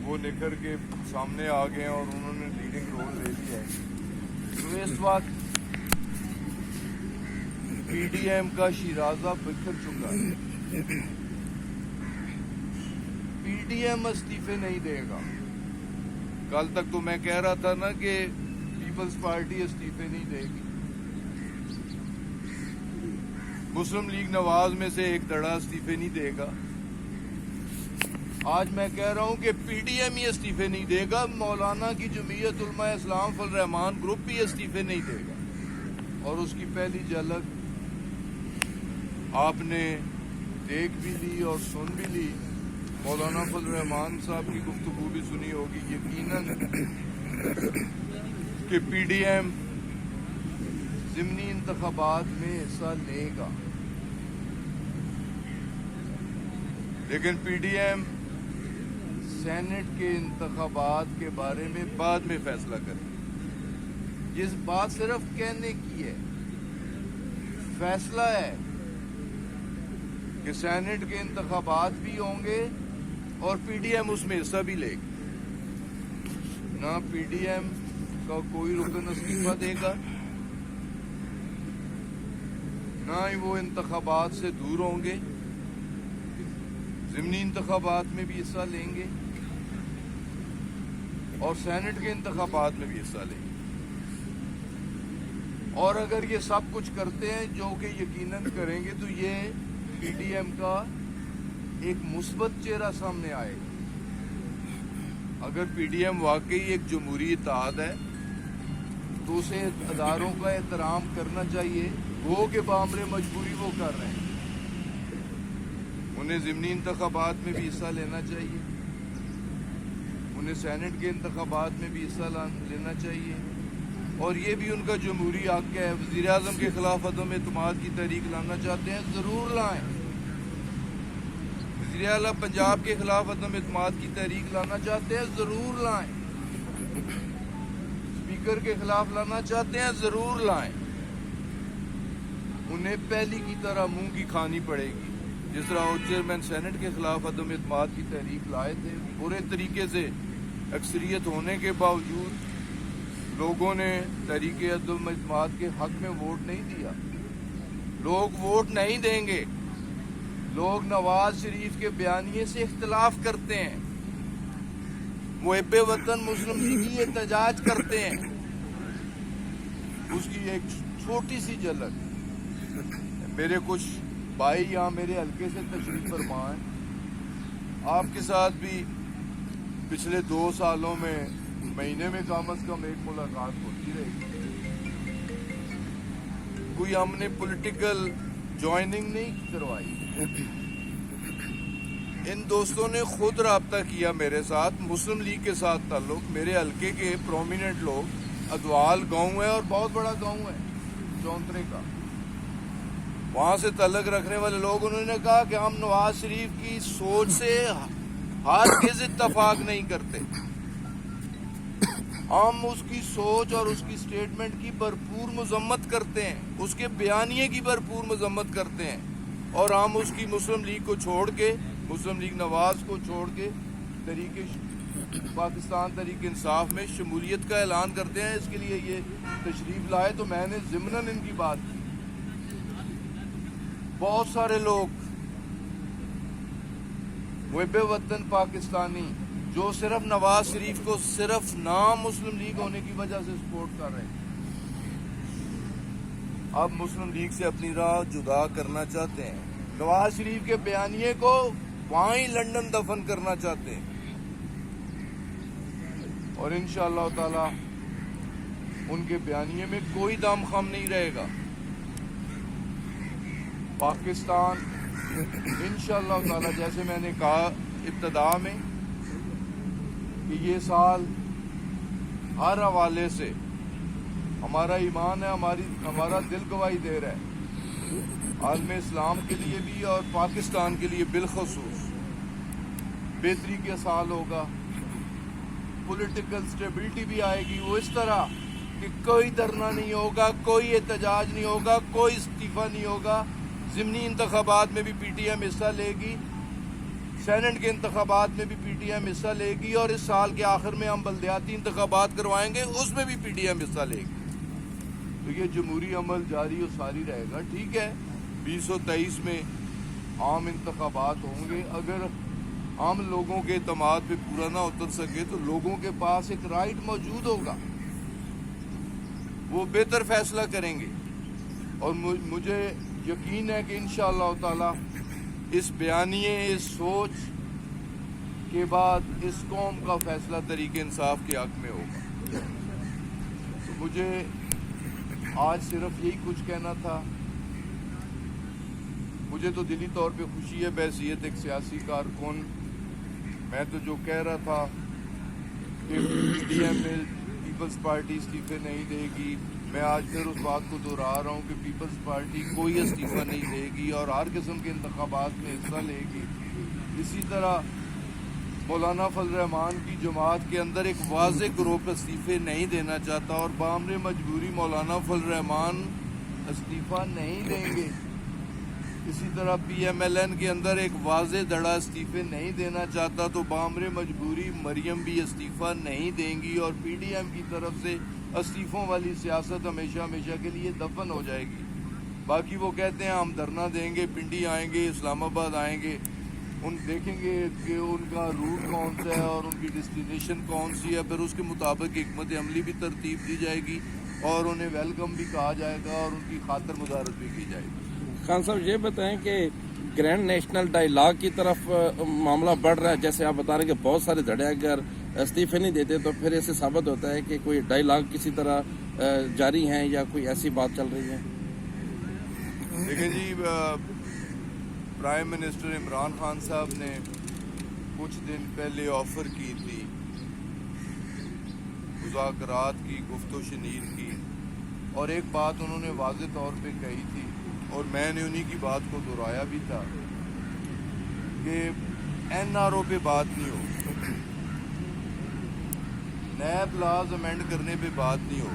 وہ نکھر کے سامنے آ گئے ہیں اور انہوں نے لیڈنگ رول لے لیا ہے. تو اس وقت پی ڈی ایم کا شیرازہ بکھر چکا ہے. پی ڈی ایم استعفے نہیں دے گا. کل تک تو میں کہہ رہا تھا نا کہ پیپلز پارٹی استعفے نہیں دے گی. مسلم لیگ نواز میں سے ایک دڑا استعفے نہیں دے گا. آج میں کہہ رہا ہوں کہ پی ڈی ایم ہی استعفے نہیں دے گا. مولانا کی جمعیت علماء اسلام فضل الرحمان گروپ بھی استعفے نہیں دے گا. اور اس کی پہلی جھلک آپ نے دیکھ بھی لی اور سن بھی لی. مولانا فضل الرحمان صاحب کی گفتگو بھی سنی ہوگی. یقیناً کہ پی ڈی ایم ضمنی انتخابات میں حصہ لے گا، لیکن پی ڈی ایم سینٹ کے انتخابات کے بارے میں بعد میں فیصلہ کرے. یہ بات صرف کہنے کی ہے. فیصلہ ہے کہ سینٹ کے انتخابات بھی ہوں گے اور پی ڈی ایم اس میں حصہ بھی لے گی. نہ پی ڈی ایم کا کوئی رکن استعفیٰ دے گا، نہ ہی وہ انتخابات سے دور ہوں گے. ضمنی انتخابات میں بھی حصہ لیں گے اور سینٹ کے انتخابات میں بھی حصہ لیں گے. اور اگر یہ سب کچھ کرتے ہیں جو کہ یقیناً کریں گے تو یہ پی ڈی ایم کا ایک مثبت چہرہ سامنے آئے گا. اگر پی ڈی ایم واقعی ایک جمہوری اتحاد ہے تو اسے اداروں کا احترام کرنا چاہیے. وہ کہ بامر مجبوری وہ کر رہے ہیں. انہیں ضمنی انتخابات میں بھی حصہ لینا چاہیے، انہیں سینٹ کے انتخابات میں بھی حصہ لینا چاہیے. اور یہ بھی ان کا جمہوری حق ہے. وزیر اعظم کے خلاف عدم اعتماد کی تحریک لانا چاہتے ہیں، ضرور لائیں. وزیر اعلیٰ پنجاب کے خلاف عدم اعتماد کی تحریک لانا چاہتے ہیں، ضرور لائیں. اسپیکر کے خلاف لانا چاہتے ہیں، ضرور لائیں. انہیں پہلی کی طرح منہ کی کھانی پڑے گی. جس طرح وہ چیئرمین سینٹ کے خلاف عدم اعتماد کی تحریک لائے تھے، برے طریقے سے اکثریت ہونے کے باوجود لوگوں نے تحریک عدم اعتماد کے حق میں ووٹ نہیں دیا. لوگ ووٹ نہیں دیں گے. لوگ نواز شریف کے بیانیے سے اختلاف کرتے ہیں، محب وطن مسلم لیگی احتجاج کرتے ہیں. اس کی ایک چھوٹی سی جھلک میرے کچھ بھائی یہاں میرے حلقے سے تشریف فرما ہیں. آپ کے ساتھ بھی پچھلے 2 سالوں میں مہینے میں کم از کم ایک ملاقات ہوتی رہی. کوئی ہم نے پولیٹیکل جوائننگ نہیں کروائی. ان دوستوں نے خود رابطہ کیا میرے ساتھ. مسلم لیگ کے ساتھ تعلق میرے حلقے کے پرومیننٹ لوگ، ادوال گاؤں ہے اور بہت بڑا گاؤں ہے چونترے کا، وہاں سے تعلق رکھنے والے لوگ، انہوں نے کہا کہ ہم نواز شریف کی سوچ سے ہرگز اتفاق نہیں کرتے. ہم اس کی سوچ اور اس کی سٹیٹمنٹ کی بھرپور مذمت کرتے ہیں، اس کے بیانیے کی بھرپور مذمت کرتے ہیں. اور ہم اس کی مسلم لیگ کو چھوڑ کے، مسلم لیگ نواز کو چھوڑ کے پاکستان تحریک انصاف میں شمولیت کا اعلان کرتے ہیں. اس کے لیے یہ تشریف لائے تو میں نے ضمناً ان کی بات کی. بہت سارے لوگ محب وطن پاکستانی جو صرف نواز شریف کو صرف نام مسلم لیگ ہونے کی وجہ سے سپورٹ کر رہے ہیں، اب مسلم لیگ سے اپنی راہ جدا کرنا چاہتے ہیں. نواز شریف کے بیانیے کو وہاں ہی لندن دفن کرنا چاہتے ہیں. اور انشاءاللہ تعالی ان کے بیانیے میں کوئی دم خم نہیں رہے گا. پاکستان انشاءاللہ تعالی، جیسے میں نے کہا ابتدا میں، کہ یہ سال ہر حوالے سے ہمارا ایمان ہے، ہمارا دل گواہی دے رہا ہے. عالم اسلام کے لیے بھی اور پاکستان کے لیے بالخصوص بہتری کے سال ہوگا. پولیٹیکل سٹیبلٹی بھی آئے گی، وہ اس طرح کہ کوئی دھرنا نہیں ہوگا، کوئی احتجاج نہیں ہوگا، کوئی استعفیٰ نہیں ہوگا. ضمنی انتخابات میں بھی پی ٹی ایم حصہ لے گی، سینٹ کے انتخابات میں بھی پی ٹی ایم حصہ لے گی، اور اس سال کے آخر میں ہم بلدیاتی انتخابات کروائیں گے، اس میں بھی پی ٹی ایم حصہ لے گی۔ تو یہ جمہوری عمل جاری و ساری رہے گا۔ ٹھیک ہے، 2023 میں عام انتخابات ہوں گے، اگر عام لوگوں کے اعتماد پہ پورا نہ اتر سکے تو لوگوں کے پاس ایک رائٹ موجود ہوگا، وہ بہتر فیصلہ کریں گے، اور مجھے یقین ہے کہ انشاءاللہ تعالی اس بیانیے، اس سوچ کے بعد اس قوم کا فیصلہ طریق انصاف کے حق میں ہوگا۔ تو مجھے آج صرف یہی کچھ کہنا تھا۔ مجھے تو دلی طور پہ خوشی ہے بحیثیت ایک سیاسی کارکن، میں تو جو کہہ رہا تھا کہ پی ڈی ایم میں پیپلز پارٹی استعفے نہیں دے گی، میں آج پھر اس بات کو دہرا رہا ہوں کہ پیپلز پارٹی کوئی استعفیٰ نہیں دے گی اور ہر قسم کے انتخابات میں حصہ لے گی۔ اسی طرح مولانا فضل الرحمان کی جماعت کے اندر ایک واضح گروپ استعفے نہیں دینا چاہتا، اور بامر مجبوری مولانا فضل الرحمان استعفیٰ نہیں دیں گے۔ اسی طرح پی ایم ایل این کے اندر ایک واضح دڑا استعفے نہیں دینا چاہتا، تو بامر مجبوری مریم بھی استعفیٰ نہیں دیں گی، اور پی ڈی ایم کی طرف سے استعفوں والی سیاست ہمیشہ ہمیشہ کے لیے دفن ہو جائے گی۔ باقی وہ کہتے ہیں ہم دھرنا دیں گے، پنڈی آئیں گے، اسلام آباد آئیں گے، ان دیکھیں گے کہ ان کا روٹ کون سا ہے اور ان کی ڈیسٹینیشن کون سی ہے، پھر اس کے مطابق حکمت عملی بھی ترتیب دی جائے گی اور انہیں ویلکم بھی کہا جائے گا اور ان کی خاطر مدارت بھی کی جائے گی۔ خان صاحب یہ بتائیں کہ گرینڈ نیشنل ڈائیلاگ کی طرف معاملہ بڑھ رہا ہے، جیسے آپ بتا رہے ہیں کہ بہت سارے دھڑے اگر استعفے نہیں دیتے تو پھر اسے ثابت ہوتا ہے کہ کوئی ڈائیلاگ کسی طرح جاری ہیں یا کوئی ایسی بات چل رہی ہے۔ دیکھیں جی، پرائم منسٹر عمران خان صاحب نے کچھ دن پہلے آفر کی تھی مذاکرات کی، گفت و شنید کی، اور ایک بات انہوں نے واضح طور پہ کہی تھی اور میں نے انہی کی بات کو دہرایا بھی تھا کہ این آر او پہ بات نہیں ہو، نیب لاز امینڈ کرنے پہ بات نہیں ہو،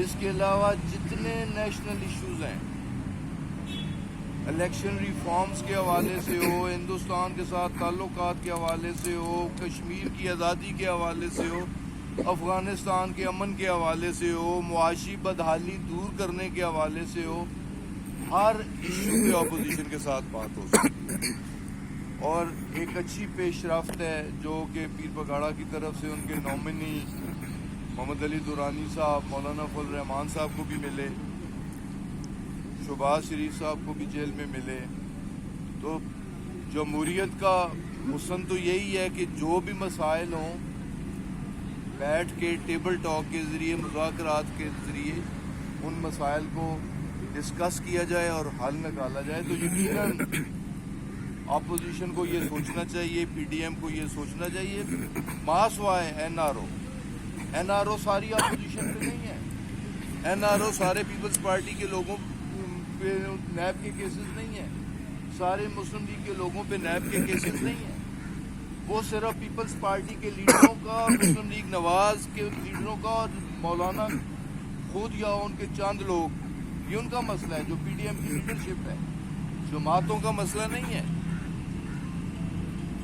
اس کے علاوہ جتنے نیشنل ایشوز ہیں، الیکشن ریفارمز کے حوالے سے ہو، ہندوستان کے ساتھ تعلقات کے حوالے سے ہو، کشمیر کی آزادی کے حوالے سے ہو، افغانستان کے امن کے حوالے سے ہو، معاشی بدحالی دور کرنے کے حوالے سے ہو، ہر ایشو پہ اپوزیشن کے ساتھ بات ہو سکتی ہے۔ اور ایک اچھی پیش رفت ہے جو کہ پیر پگاڑا کی طرف سے ان کے نومنی محمد علی دورانی صاحب مولانا فضل الرحمان صاحب کو بھی ملے، شہباز شریف صاحب کو بھی جیل میں ملے۔ تو جمہوریت کا حسن تو یہی ہے کہ جو بھی مسائل ہوں بیٹھ کے ٹیبل ٹاک کے ذریعے، مذاکرات کے ذریعے ان مسائل کو ڈسکس کیا جائے اور حل نکالا جائے۔ تو یقیناً اپوزیشن کو یہ سوچنا چاہیے، پی ڈی ایم کو یہ سوچنا چاہیے، ماسوائے این آر او ساری اپوزیشن پہ نہیں ہے، این آر او سارے پیپلز پارٹی کے لوگوں پہ نیب کے کیسز نہیں ہیں، سارے مسلم لیگ کے لوگوں پہ نیب کے کیسز نہیں ہیں، وہ صرف پیپلز پارٹی کے لیڈروں کا، مسلم لیگ نواز کے لیڈروں کا اور مولانا خود یا ان کے چند لوگ، یہ ان کا مسئلہ ہے جو پی ڈی ایم کی لیڈرشپ ہے، جماعتوں کا مسئلہ نہیں ہے۔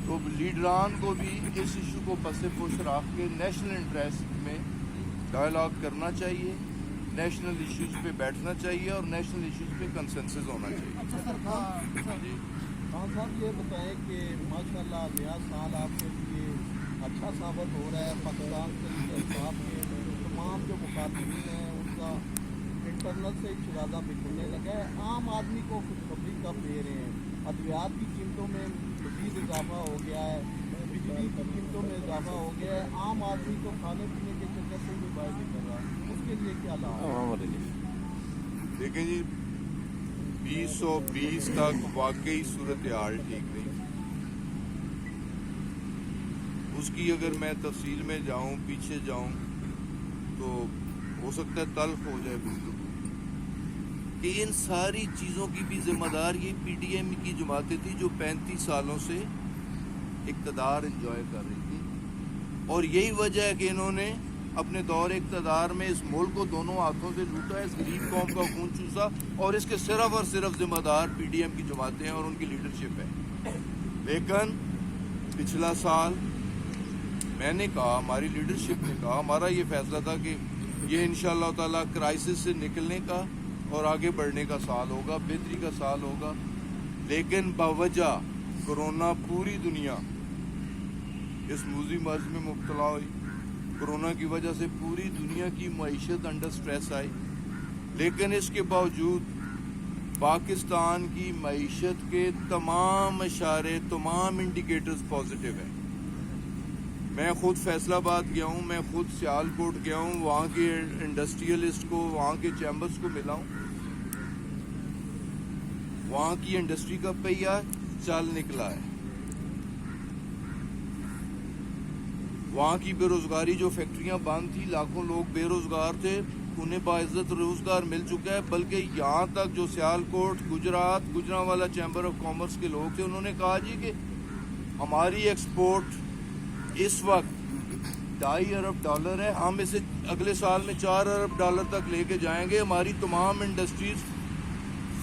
تو لیڈران کو بھی اس ایشو کو پس پش رکھ کے نیشنل انٹرسٹ میں ڈائیلاگ کرنا چاہیے، نیشنل ایشوز پہ بیٹھنا چاہیے اور نیشنل ایشوز پہ کنسنسس ہونا چاہیے۔ جی خان صاحب یہ بتائیں کہ ماشاءاللہ نیا سال آپ کے لیے اچھا ثابت ہو رہا ہے، پاکستان کے انصاف کے تمام جو مخاطبین ہیں ان کا انٹرنل سے شرازہ بکھرنے لگا ہے، عام آدمی کو خوشخبری کب دے رہے ہیں؟ ادویات کی قیمتوں میں مزید اضافہ ہو گیا ہے، بجلی کی قیمتوں میں اضافہ ہو گیا ہے، عام آدمی کو کھانے پینے کے چکر سے بھی باہر نہیں کر رہا، اس کے لیے کیا لاؤ؟ دیکھیں جی، 2020 تک واقعی صورتحال ٹھیک نہیں، اس کی اگر میں تفصیل میں جاؤں، پیچھے جاؤں تو ہو سکتا ہے تلخ ہو جائے گفتگو، کہ ان ساری چیزوں کی بھی ذمہ دار یہ پی ڈی ایم کی جماعتیں تھیں جو 35 سالوں سے اقتدار انجوائے کر رہی تھی، اور یہی وجہ ہے کہ انہوں نے اپنے دور اقتدار میں اس ملک کو دونوں ہاتھوں سے لوٹا، اس غریب قوم کا خون چوسا، اور اس کے صرف اور صرف ذمہ دار پی ڈی ایم کی جماعتیں ہیں اور ان کی لیڈرشپ ہے۔ لیکن پچھلا سال میں نے کہا, ہماری لیڈرشپ نے کہا, ہمارا یہ فیصلہ تھا کہ یہ انشاءاللہ تعالیٰ کرائسس سے نکلنے کا اور آگے بڑھنے کا سال ہوگا, بہتری کا سال ہوگا. لیکن باوجہ کرونا پوری دنیا اس موذی مرض میں مبتلا ہوئی. کرونا کی وجہ سے پوری دنیا کی معیشت انڈر سٹریس آئی, لیکن اس کے باوجود پاکستان کی معیشت کے تمام اشارے, تمام انڈیکیٹرز پازیٹیو ہیں. میں خود فیصل آباد گیا ہوں, میں خود سیالکوٹ گیا ہوں, وہاں کے انڈسٹریلسٹ کو, وہاں کے چیمبرز کو ملا ہوں. وہاں کی انڈسٹری کا پہیہ چل نکلا ہے. وہاں کی بے روزگاری, جو فیکٹریاں بند تھی, لاکھوں لوگ بے روزگار تھے, انہیں باعزت روزگار مل چکا ہے. بلکہ یہاں تک جو Sialkot, Gujarat, Gujranwala chamber of commerce کے لوگ تھے, انہوں نے کہا جی کہ ہماری ایکسپورٹ اس وقت $2.5 ارب ہے, ہم اسے اگلے سال میں $4 ارب تک لے کے جائیں گے. ہماری تمام انڈسٹریز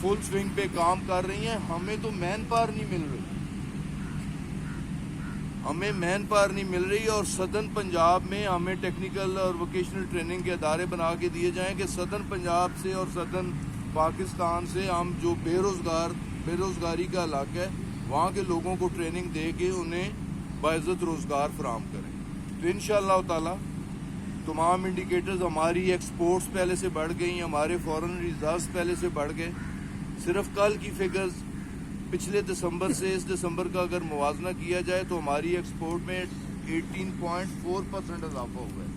فل سوئنگ پہ کام کر رہی ہیں. ہمیں تو مین پاور نہیں مل رہی, ہمیں مین پاور نہیں مل رہی. اور سدرن پنجاب میں ہمیں ٹیکنیکل اور ووکیشنل ٹریننگ کے ادارے بنا کے دیے جائیں کہ سدرن پنجاب سے اور سدرن پاکستان سے ہم جو بے روزگاری کا علاقہ ہے, وہاں کے لوگوں کو ٹریننگ دے کے انہیں باعزت روزگار فراہم کریں. تو انشاءاللہ تعالی تمام انڈیکیٹرز, ہماری ایکسپورٹس پہلے سے بڑھ گئی, ہمارے فورن ریزروز پہلے سے بڑھ گئے. صرف کل کی فگرز پچھلے دسمبر سے اس دسمبر کا اگر موازنہ کیا جائے تو ہماری ایکسپورٹ میں 18.4% اضافہ ہوا ہے.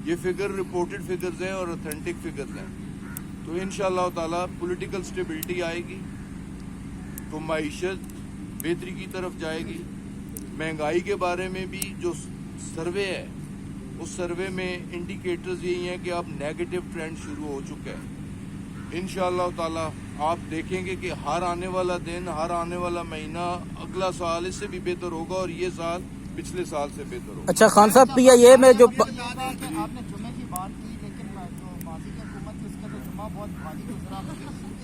یہ فگر رپورٹڈ فگرز ہیں اور اتھینٹک فگرز ہیں. تو انشاءاللہ تعالی پولیٹیکل سٹیبلٹی آئے گی تو معیشت بہتری کی طرف جائے گی. مہنگائی کے بارے میں بھی جو سروے ہے, اس سروے میں انڈیکیٹرز یہی ہیں کہ اب نیگیٹو ٹرینڈ شروع ہو چکا ہے. انشاءاللہ تعالی آپ دیکھیں گے کہ ہر آنے والا دن, ہر آنے والا مہینہ, اگلا سال اس سے بھی بہتر ہوگا اور یہ سال پچھلے سال سے بہتر ہوگا. اچھا خان صاحب, PIA میں جو آپ نے جمعے کی بات کی, لیکن جو ماضی کی حکومت تھی اس کا تو جمعہ بہت بھاری گزرا.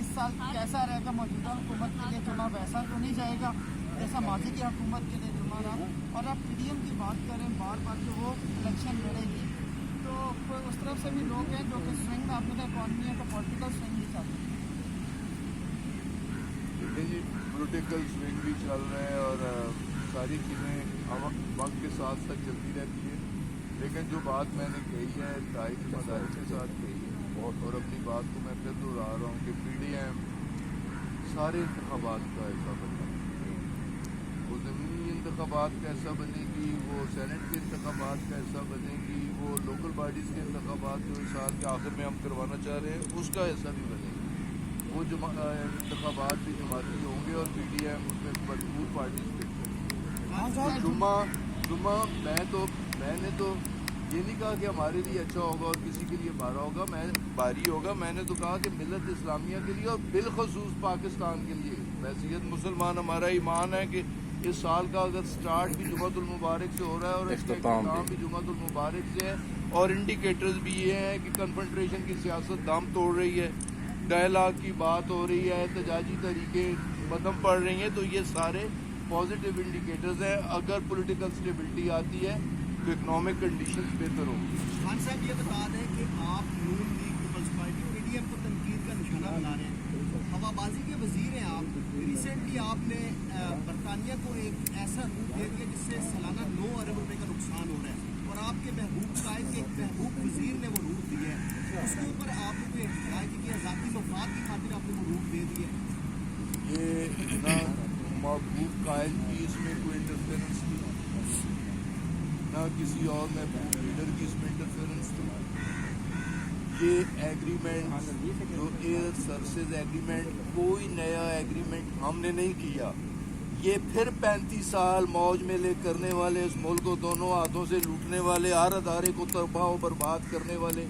اس سال کیسا رہے گا؟ موجودہ حکومت کے لیے جمعہ ویسا تو نہیں جائے گا جیسا ماضی کی حکومت کے لیے جمعہ رہا؟ اور آپ PDM کی بات کریں, بار بار جو وہ الیکشن لڑے گی, تو اس طرف سے بھی لوگ ہیں جو کہ سوئنگ میں اپنے اکانومی کا پولیٹیکل سوئنگ بھی چاہتے ہیں. دیکھیں جی, پولیٹیکل سوئنگ بھی چل رہے ہیں اور ساری چیزیں وقت کے ساتھ ساتھ چلتی رہتی ہے. لیکن جو بات میں نے کہی ہے تائید مدارس کے ساتھ کہی ہے, اور اپنی بات کو میں پھر دہرا رہا ہوں کہ PDM سارے انتخابات کا ایسا بنے گی, وہ زمینی انتخابات کا ایسا بنے گی, وہ سینٹ کے انتخابات کا ایسا بنے گی, وہ لوکل باڈیز کے انتخابات جو اس سال کے آخر میں ہم کروانا چاہ رہے ہیں اس کا ایسا بھی بنے گا. وہ انتخابات بھی جماعتی ہوں گے اور PDM اس میں بھرپور پارٹیسپیٹ کریں گے. جمعہ میں نے تو یہ نہیں کہا کہ ہمارے لیے اچھا ہوگا اور کسی کے لیے بھاری ہوگا. میں نے تو کہا کہ ملت اسلامیہ کے لیے اور بالخصوص پاکستان کے لیے, بحیثیت مسلمان ہمارا ایمان ہے کہ اس سال کا اگر سٹارٹ بھی جمعۃ المبارک سے ہو رہا ہے اور اس کا اختتام بھی جمعۃ المبارک سے ہے, اور انڈیکیٹرز بھی یہ ہیں کہ کنفنٹریشن کی سیاست دم توڑ رہی ہے, ڈائلاگ کی بات ہو رہی ہے, احتجاجی طریقے قدم پڑ رہی ہیں, تو یہ سارے پازیٹیو انڈیکیٹرز ہیں. اگر پولیٹیکل سٹیبلٹی آتی ہے تو اکنامک کنڈیشنز بہتر ہوں گی. خان صاحب یہ بتا دیں کہ آپ نون لیگ پیپلز پارٹی اور ADM کو تنقید کا نشانہ بنا رہے ہیں, ہوا بازی کے وزیر ہیں آپ. ریسنٹلی آپ نے برطانیہ کو ایک ایسا روپ دے دیا جس سے سالانہ 9 ارب روپے کا نقصان ہو رہا ہے, اور آپ کے محبوب قائد کے محبوب وزیر نے وہ روپ دیا ہے. اس کے اوپر آپ نے کوئی احتجاج کیا, ذاتی مفاد کی خاطر آپ نے وہ روپ دے دیا ہے؟ یہ نہ محبوب قائد کی اس میں کوئی انٹرفیئرنس نہیں, نہ کسی اور محبوب لیڈر کی اس میں انٹرفیئرنس تھی. یہ ایگریمنٹ جو ایئر سروسز ایگریمنٹ, کوئی نیا ایگریمنٹ ہم نے نہیں کیا. یہ پھر 35 سال موج میلے کرنے والے, اس ملک کو دونوں ہاتھوں سے لوٹنے والے, ہر ادارے کو تباہ و برباد کرنے والے,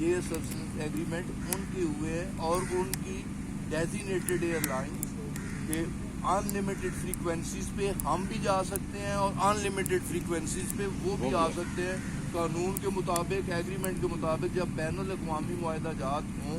یہ سروسز ایگریمنٹ ان کے ہوئے ہیں. اور ان کی ڈیزینیٹڈ ایئر لائنس کہ ان لمیٹڈ فریکوینسیز پہ ہم بھی جا سکتے ہیں اور ان لمیٹڈ فریکوینسیز پہ وہ بھی آ سکتے ہیں. قانون کے مطابق, ایگریمنٹ کے مطابق جب بین الاقوامی معاہدہ جات ہوں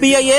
PIA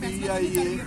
PIA